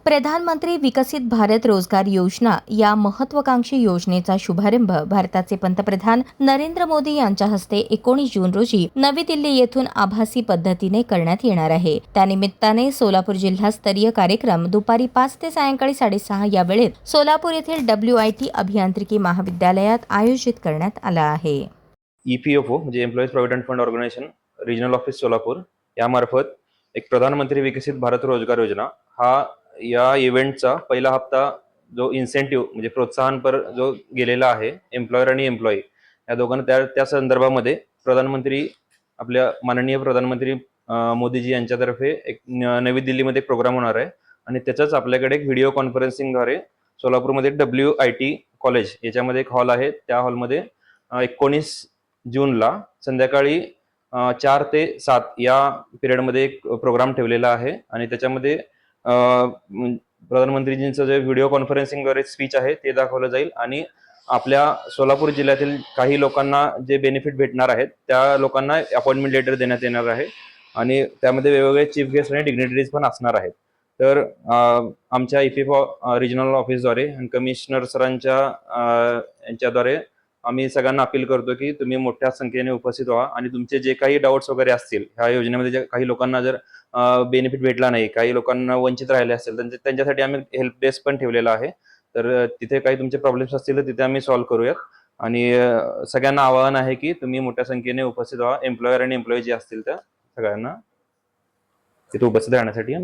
प्रधानमंत्री विकसित भारत रोजगार योजना या महत्त्वाकांक्षी योजनेचा शुभारंभ भारताचे पंतप्रधान नरेंद्र मोदी यांच्या हस्ते 19 जून रोजी नवी दिल्ली येथून आभासी पद्धतीने करण्यात येणार आहे। त्यानिमित्ताने सोलापूर जिल्हास्तरीय कार्यक्रम दुपारी 5 ते सायंकाळी 6:30 या वेळेत सोलापूर येथील WIT अभियांत्रिकी महाविद्यालयात आयोजित करण्यात आला आहे। EPFO म्हणजे employees provident fund organisation regional office Solapur यामार्फत एक प्रधानमंत्री विकसित भारत रोजगार योजना हा या इव्हेंटचा पहिला हप्ता जो इन्सेंटिव्ह म्हणजे प्रोत्साहनपर जो गेलेला आहे एम्प्लॉयर आणि एम्प्लॉई या दोघांना त्या संदर्भामध्ये प्रधानमंत्री आपल्या माननीय प्रधानमंत्री मोदीजी यांच्यातर्फे एक नवी दिल्लीमध्ये एक प्रोग्राम होणार आहे आणि त्याचाच आपल्याकडे एक व्हिडिओ कॉन्फरन्सिंगद्वारे सोलापूरमध्ये WIT कॉलेज याच्यामध्ये एक हॉल आहे। त्या हॉलमध्ये 19 जूनला संध्याकाळी 4 ते 7 या पिरियडमध्ये एक प्रोग्राम ठेवलेला आहे आणि त्याच्यामध्ये प्रधानमंत्रीजींचं जे व्हिडिओ कॉन्फरन्सिंगद्वारे स्पीच आहे ते दाखवलं जाईल आणि आपल्या सोलापूर जिल्ह्यातील काही लोकांना जे बेनिफिट भेटणार आहेत त्या लोकांना अपॉइंटमेंट लेटर देण्यात येणार आहे आणि त्यामध्ये वेगवेगळे चीफ गेस्ट आणि डिग्नेटरीज पण असणार आहेत। तर आमच्या EPFO रिजनल ऑफिसद्वारे आणि कमिशनर सरांच्या यांच्याद्वारे आम्ही सगळ्यांना अपील करतो की तुम्ही मोठ्या संख्येने उपस्थित व्हा आणि तुमचे जे काही डाऊट्स वगैरे असतील ह्या योजनेमध्ये जे काही लोकांना जर बेनिफिट भेटला नाही, काही लोकांना वंचित राहिले असेल त्यांच्यासाठी आम्ही हेल्प डेस्क पण ठेवलेला आहे। तर तिथे काही तुमचे प्रॉब्लेम्स असतील तर तिथे आम्ही सॉल्व्ह करूयात आणि सगळ्यांना आवाहन आहे की तुम्ही मोठ्या संख्येने उपस्थित व्हा। एम्प्लॉयर आणि एम्प्लॉई जे असतील त्या सगळ्यांना तिथे उपस्थित राहण्यासाठी